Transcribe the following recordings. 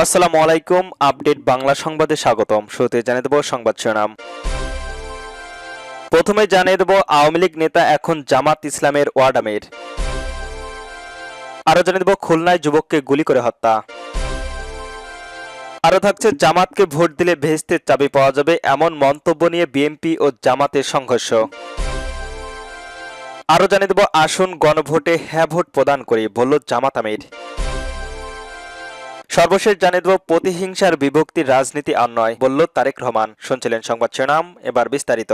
আসসালামু আলাইকুম। আপডেট বাংলা সংবাদে স্বাগতম। শুরুতে জানিয়ে দেব সংবাদ শিরোনাম। প্রথমে জানিয়ে দেব আওয়ামী লীগ নেতা এখন জামাত ইসলামের ওয়ার্ড আমির। আরো জানিয়ে দেব খুলনায় যুবককে গুলি করে হত্যা। আরো থাকছে জামাতকে ভোট দিলে বেহেশতের চাবি পাওয়া যাবে এমন মন্তব্য নিয়ে বিএনপি ও জামাতের সংঘর্ষ। আরো জানিয়ে দেব আসুন গণভোটে হ্যাঁ ভোট প্রদান করি বলল জামাত আমির। সর্বশেষ জানিয়ে দেব প্রতিহিংসার বিভক্তির রাজনীতি আর নয় বলল তারেক রহমান। শুনছিলেন সংবাদ শিরোনাম, এবার বিস্তারিত।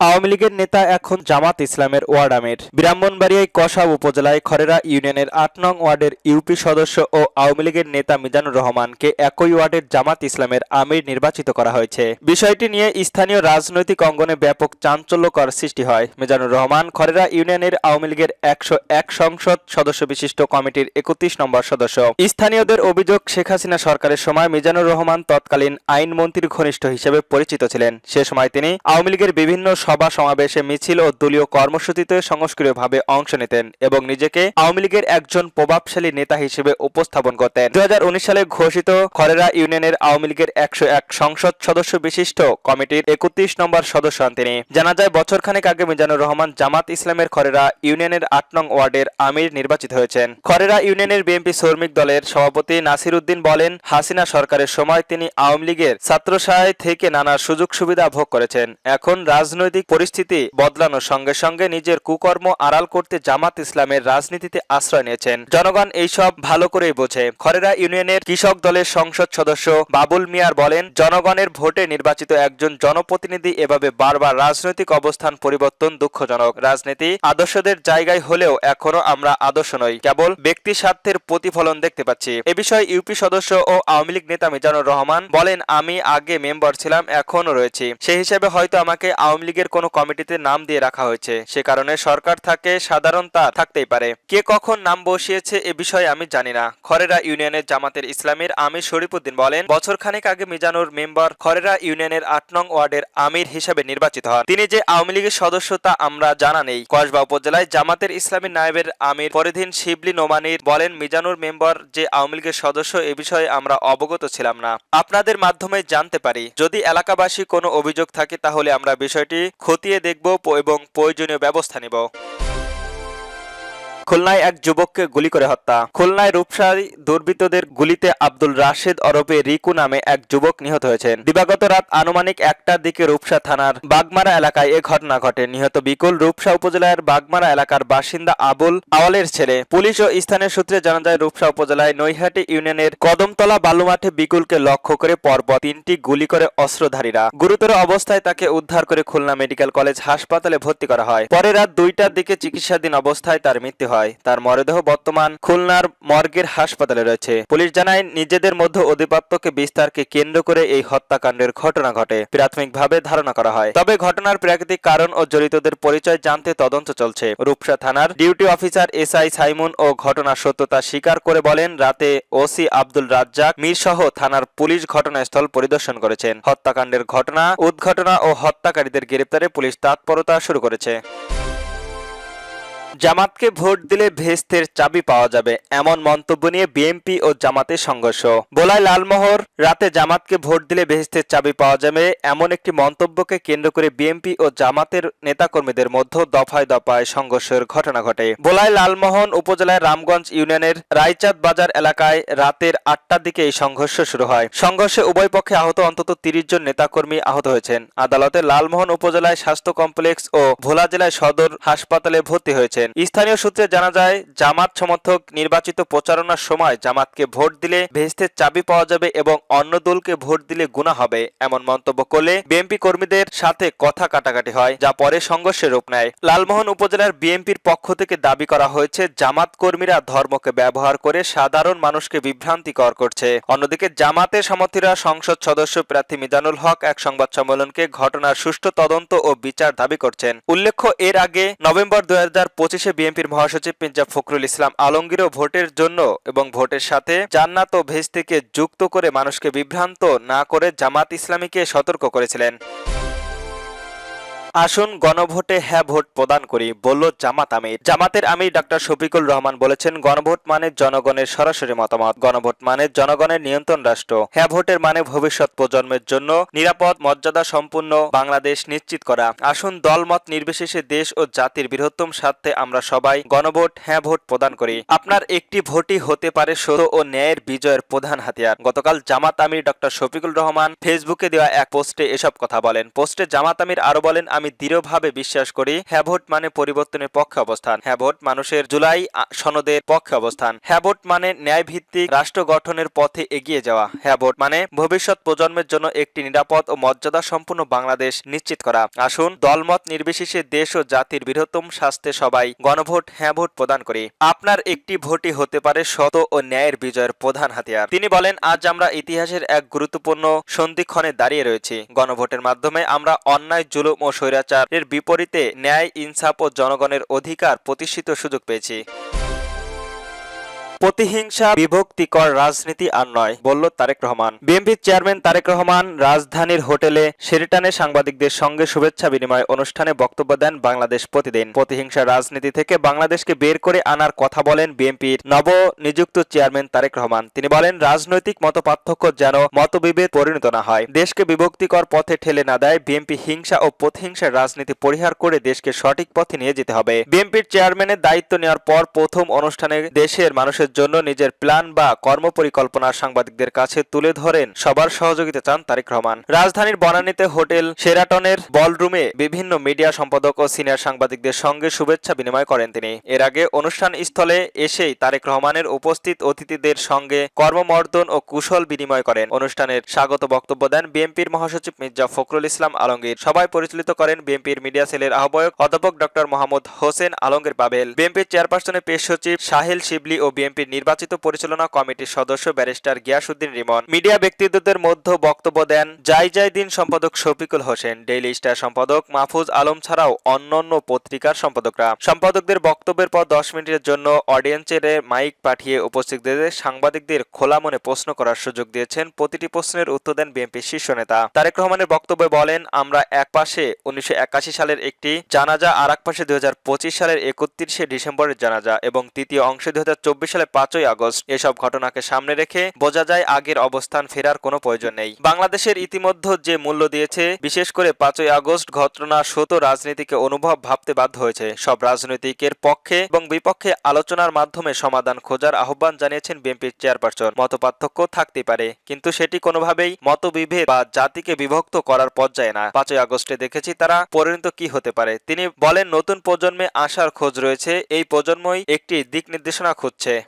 আওয়ামী লীগের নেতা এখন জামাত ইসলামের ওয়ার্ড আমির। ব্রাহ্মণবাড়িয়ায় কসবা উপজেলায় খরেরা ইউনিয়নের ৮ নং ওয়ার্ডের ইউপি সদস্য ও আওয়ামী লীগের নেতা মিজানুর রহমানকে একই ওয়ার্ডের জামাত ইসলামের আমির নির্বাচিত করা হয়েছে। বিষয়টি নিয়ে স্থানীয় রাজনৈতিক অঙ্গনে ব্যাপক চাঞ্চল্যকর সৃষ্টি হয়। মিজানুর রহমান খরেরা ইউনিয়নের আওয়ামী লীগের ১০১ সংসদ সদস্য বিশিষ্ট কমিটির ৩১ নম্বর সদস্য। স্থানীয়দের অভিযোগ, শেখ হাসিনা সরকারের সময় মিজানুর রহমান তৎকালীন আইনমন্ত্রীর ঘনিষ্ঠ হিসেবে পরিচিত ছিলেন। সে সময় তিনি আওয়ামী লীগের বিভিন্ন সভা সমাবেশে, মিছিল ও দলীয় কর্মসূচিতে সক্রিয়ভাবে অংশ নিতেন এবং নিজেকে আওয়ামী লীগের একজন প্রভাবশালী নেতা হিসেবে উপস্থাপন করতেন। ২০১৯ সালে ঘোষিত খরেরা ইউনিয়নের আওয়ামী লীগের ১০১ সংসদ সদস্য বিশিষ্ট কমিটির ৩১ নম্বর সদস্য হন তিনি। জানা যায়, বছরখানেক আগে মিজানুর রহমান জামাত ইসলামের খরেরা ইউনিয়নের ৮ নং ওয়ার্ডের আমির নির্বাচিত হয়েছেন। খরেরা ইউনিয়নের বিএনপি শ্রমিক দলের সভাপতি নাসির উদ্দিন বলেন, হাসিনা সরকারের সময় তিনি আওয়ামী লীগের ছাত্রসহায় থেকে নানা সুযোগ সুবিধা ভোগ করেছেন। এখন রাজনৈতিক পরিস্থিতি বদলানোর সঙ্গে সঙ্গে নিজের কুকর্ম আড়াল করতে জামাত ইসলামের রাজনীতিতে আশ্রয় নিয়েছেন। জনগণ এইসব ভালো করেই বোঝে। খরেরা ইউনিয়নের কৃষক দলের সংসদ সদস্য বাবুল মিয়ার বলেন, জনগণের ভোটে নির্বাচিত একজন জনপ্রতিনিধি এভাবে বারবার রাজনৈতিক অবস্থান পরিবর্তন দুঃখজনক। রাজনীতি আদর্শদের জায়গায় হলেও এখনো আমরা আদর্শ নই, কেবল ব্যক্তি স্বার্থের প্রতিফলন দেখতে পাচ্ছি। এ বিষয়ে ইউপি সদস্য ও আওয়ামী লীগ নেতা মিজানুর রহমান বলেন, আমি আগে মেম্বার ছিলাম, এখনো রয়েছি। সেই হিসেবে হয়তো আমাকে আওয়ামী লীগের কোনো কমিটিতে নাম দিয়ে রাখা হয়েছে। সে কারণে সরকার থাকে, সাধারণ তা থাকতেই পারে। কে কখন নাম বসিয়েছে এ বিষয়ে আমি জানি না। খরেরা ইউনিয়নের জামাতের ইসলামের আমির শরীফুদ্দিন বলেন, বছরখানেক আগে মিজানুর মেম্বার খরেরা ইউনিয়নের ৮ নং ওয়ার্ডের আমির হিসেবে নির্বাচিত হন। তিনি যে আওয়ামী লীগের সদস্য তা আমরা জানা নেই। কসবা উপজেলায় জামাতের ইসলামী নায়েবের আমির ফরিদিন শিবলি নোমানির বলেন, মিজানুর মেম্বার যে আওয়ামী লীগের সদস্য এ বিষয়ে আমরা অবগত ছিলাম না। আপনাদের মাধ্যমে জানতে পারি। যদি এলাকাবাসী কোনো অভিযোগ থাকে তাহলে আমরা বিষয়টি খতিয়ে দেখব এবং প্রয়োজনীয় ব্যবস্থা নেব। খুলনায় এক যুবককে গুলি করে হত্যা। খুলনায় রূপসায় দুর্বৃত্তদের গুলিতে আব্দুল রাশেদ ওরফে রিকু নামে এক যুবক নিহত হয়েছেন। দিবাগত রাত আনুমানিক ১টার দিকে রূপসা থানার বাগমারা এলাকায় এ ঘটনা ঘটে। নিহত বিকুল রূপসা উপজেলার বাগমারা এলাকার বাসিন্দা আবুল আওয়ালের ছেলে। পুলিশ ও স্থানীয় সূত্রে জানা যায়, রূপসা উপজেলায় নৈহাটি ইউনিয়নের কদমতলা বালুমাঠে বিকুলকে লক্ষ্য করে পরপর ৩টি গুলি করে অস্ত্রধারীরা। গুরুতর অবস্থায় তাকে উদ্ধার করে খুলনা মেডিকেল কলেজ হাসপাতালে ভর্তি করা হয়। পরে রাত ২টার দিকে চিকিৎসাধীন অবস্থায় তার মৃত্যু হয়। তার মরদেহ বর্তমান খুলনার মর্গের হাসপাতালে রয়েছে। পুলিশ জানায়, নিজেদের মধ্যে আধিপত্যকে বিস্তারকে কেন্দ্র করে এই হত্যাকাণ্ডের ঘটনা ঘটে প্রাথমিকভাবে ধারণা করা হয়। তবে ঘটনার প্রাকৃতিক কারণ ও জড়িতদের পরিচয় জানতে তদন্ত চলছে। রূপসা থানার ডিউটি অফিসার এসআই সাইমুন ও ঘটনার সত্যতা স্বীকার করে বলেন, রাতে ওসি আব্দুল রাজ্জাক মীর সহ থানার পুলিশ ঘটনাস্থল পরিদর্শন করেছেন। হত্যাকাণ্ডের ঘটনা উদ্ঘটনা ও হত্যাকারীদের গ্রেপ্তারে পুলিশ তৎপরতা শুরু করেছে। জামাতকে ভোট দিলে বেহেশতের চাবি পাওয়া যাবে এমন মন্তব্য নিয়ে বিএনপি ও জামাতের সংঘর্ষ। ভোলায় লালমোহর রাতে জামাতকে ভোট দিলে বেহেশতের চাবি পাওয়া যাবে এমন একটি মন্তব্যকে কেন্দ্র করে বিএনপি ও জামাতের নেতাকর্মীদের মধ্যে দফায় দফায় সংঘর্ষের ঘটনা ঘটে। ভোলায় লালমোহন উপজেলার রামগঞ্জ ইউনিয়নের রায়চাঁদ বাজার এলাকায় রাতের ৮টার দিকে এই সংঘর্ষ শুরু হয়। সংঘর্ষে উভয় পক্ষে আহত অন্তত ৩০ জন নেতাকর্মী আহত হয়েছেন। আদালতে লালমোহন উপজেলায় স্বাস্থ্য কমপ্লেক্স ও ভোলা জেলায় সদর হাসপাতালে ভর্তি হয়েছেন। স্থানীয় সূত্রে জানা যায়, জামাত সমর্থক নির্বাচিত প্রচারণার সময় জামাতকে ভোট দিলে বেহেশতের চাবি পাওয়া যাবে এবং অন্য দলকে ভোট দিলে গুনাহ হবে এমন মন্তব্য করলে বিএনপি কর্মীদের সাথে কথা কাটাকাটি হয়, যা পরে সংঘর্ষের রূপ নেয়। লালমোহন উপজেলার বিএনপির পক্ষ থেকে দাবি করা হয়েছে, জামাত কর্মীরা ধর্মকে ব্যবহার করে সাধারণ মানুষকে বিভ্রান্তিকর করছে। অন্যদিকে জামাতের সমর্থীরা সংসদ সদস্য প্রার্থী মিজানুল হক এক সংবাদ সম্মেলনকে ঘটনার সুষ্ঠু তদন্ত ও বিচার দাবি করছেন। উল্লেখ্য, এর আগে নভেম্বর ২০২৫ বিএনপির মহাসচিব মির্জা ফখরুল ইসলাম আলমগীরও ভোটের জন্য এবং ভোটের সাথে জান্নাত ও বেহেশতকে যুক্ত করে মানুষকে বিভ্রান্ত না করে জামাত ইসলামীকে সতর্ক করেছিলেন। আসুন গণভোটে হ্যাঁ ভোট প্রদান করি, বলল জামাত আমির। জামাতের আমির ডাক্তার শফিকুল রহমান বলেছেন, গণভোট মানে জনগণের সরাসরি মতামত, গণভোট মানে জনগণের নিয়ন্ত্রণ রাষ্ট্র, হ্যাঁ ভোটের মানে ভবিষ্যৎ প্রজন্মের জন্য নিরাপদ মর্যাদা সম্পূর্ণ বাংলাদেশ নিশ্চিত করা। আসুন দলমত নির্বিশেষে দেশ ও জাতির বৃহত্তম স্বার্থে আমরা সবাই গণভোট হ্যাঁ ভোট প্রদান করি। আপনার একটি ভোটই হতে পারে সত্য ও ন্যায়ের বিজয়ের প্রধান হাতিয়ার। গতকাল জামাত আমির ডক্টর শফিকুল রহমান ফেসবুকে দেওয়া এক পোস্টে এসব কথা বলেন। পোস্টে জামাত আমির আরো বলেন, আমি দৃঢ়ভাবে বিশ্বাস করি হ্যাঁ ভোট মানে পরিবর্তনের পক্ষে অবস্থান, হ্যাঁ ভোট মানুষের জুলাই সনদের পক্ষে অবস্থান, হ্যাঁ ভোট মানে ন্যায় ভিত্তিক রাষ্ট্র গঠনের পথে এগিয়ে যাওয়া, হ্যাঁ ভোট মানে ভবিষ্যৎ প্রজন্মের জন্য একটি নিরাপদ ও মর্যাদা সম্পূর্ণ বাংলাদেশ নিশ্চিত করা। আসুন দলমত নির্বিশেষে দেশ ও জাতির বৃহত্তম স্বার্থে সবাই গণভোট হ্যাঁ ভোট প্রদান করি। আপনার একটি ভোটই হতে পারে সৎ ও ন্যায়ের বিজয়ের প্রধান হাতিয়ার। তিনি বলেন, আজ আমরা ইতিহাসের এক গুরুত্বপূর্ণ সন্ধিক্ষণে দাঁড়িয়ে রয়েছি। গণভোটের মাধ্যমে আমরা অন্যায়, জুলুম ও স্বৈরাচারের বিপরীতে ন্যায়, ইনসাফ ও জনগণের অধিকার প্রতিষ্ঠিত সুযোগ পেয়েছি। প্রতিহিংসা বিভক্তিকর রাজনীতি আর নয়, বলল তারেক রহমান। বিএনপির চেয়ারম্যান তারেক রহমান রাজধানীর হোটেলে শেরিটনে সাংবাদিকদের সঙ্গে শুভেচ্ছা বিনিময় অনুষ্ঠানে বক্তব্য দেন বাংলাদেশ প্রতিদিন। প্রতিহিংসা রাজনীতি থেকে বাংলাদেশকে বের করে আনার কথা বলেন বিএনপির নবনিযুক্ত চেয়ারম্যান তারেক রহমান। তিনি বলেন, রাজনৈতিক মতপার্থক্য যেন মতবিভেদ পরিণত না হয়, দেশকে বিভক্তিকর পথে ঠেলে না দেয়। বিএনপি হিংসা ও প্রতিহিংসার রাজনীতি পরিহার করে দেশকে সঠিক পথে নিয়ে যেতে হবে। বিএনপির চেয়ারম্যানের দায়িত্ব নেওয়ার পর প্রথম অনুষ্ঠানে দেশের মানুষের জন্য নিজের প্ল্যান বা কর্মপরিকল্পনা সাংবাদিকদের কাছে তুলে ধরেন। সবার সহযোগিতা চান তারেক রহমান। রাজধানীর বনানীতে হোটেল শেরাটনের বলরুমে বিভিন্ন মিডিয়া সম্পাদক ও সিনিয়র সাংবাদিকদের সঙ্গে শুভেচ্ছা বিনিময় করেন তিনি। এর আগে অনুষ্ঠান স্থলে এসেই তারেক রহমানের উপস্থিত অতিথিদের সঙ্গে কর্মমর্দন ও কুশল বিনিময় করেন। অনুষ্ঠানের স্বাগত বক্তব্য দেন বিএনপির মহাসচিব মির্জা ফখরুল ইসলাম আলমগীর। সভায় পরিচালিত করেন বিএনপির মিডিয়া সেলের আহ্বায়ক অধ্যাপক ডক্টর মোহাম্মদ হোসেন আলমগীর পাবেল, বিএনপির চেয়ারপারসনের পেশ সচিব সাহিল শিবলি ও বিএনপির নির্বাচিত পরিচালনা কমিটির সদস্য ব্যারিস্টার গিয়াসউদ্দিন রিমন। মিডিয়া ব্যক্তিত্বদের মধ্যে বক্তব্য দেন যাই দিন সম্পাদক শফিকুল হোসেন, ডেইলি স্টার সম্পাদক মাহফুজ আলম ছাড়াও অন্যান্য পত্রিকার সম্পাদকরা। সম্পাদকদের বক্তব্যের পর 10 মিনিটের জন্য অডিয়েন্সের মাইক পাঠিয়ে উপস্থিতদের সাংবাদিকদের খোলা মনে প্রশ্ন করার সুযোগ দিয়েছেন। প্রতিটি প্রশ্নের উত্তর দেন বিএনপির শীর্ষ নেতা। তারেক রহমানের বক্তব্যে বলেন, আমরা এক পাশে 1981 সালের একটি জানাজা, আর এক পাশে 2025 সালের 31শে ডিসেম্বরের জানাজা এবং তৃতীয় অংশে 2024 সালের 5ই আগস্ট। এসব ঘটনাকে সামনে রেখে বোঝা যায় আগের অবস্থান ফেরার কোনো প্রয়োজন নেই। বাংলাদেশের ইতিমধ্যে যে মূল্য দিয়েছে, বিশেষ করে 5ই আগস্ট ঘটনা শত রাজনীতিকে অনুভব ভাবতে বাধ্য হয়েছে। সব রাজনৈতিকের পক্ষে এবং বিপক্ষে আলোচনার মাধ্যমে সমাধান খোঁজার আহ্বান জানিয়েছেন বিএনপির চেয়ারপারসন। মতপার্থক্য থাকতে পারে, কিন্তু সেটি কোনোভাবেই মতবিভেদ বা জাতিকে বিভক্ত করার পর্যায়ে না। 5ই আগস্টে দেখেছি তারা পরিণত কি হতে পারে। তিনি বলেন, নতুন প্রজন্মে আসার খোঁজ রয়েছে, এই প্রজন্মই একটি দিক নির্দেশনা খুঁজছে।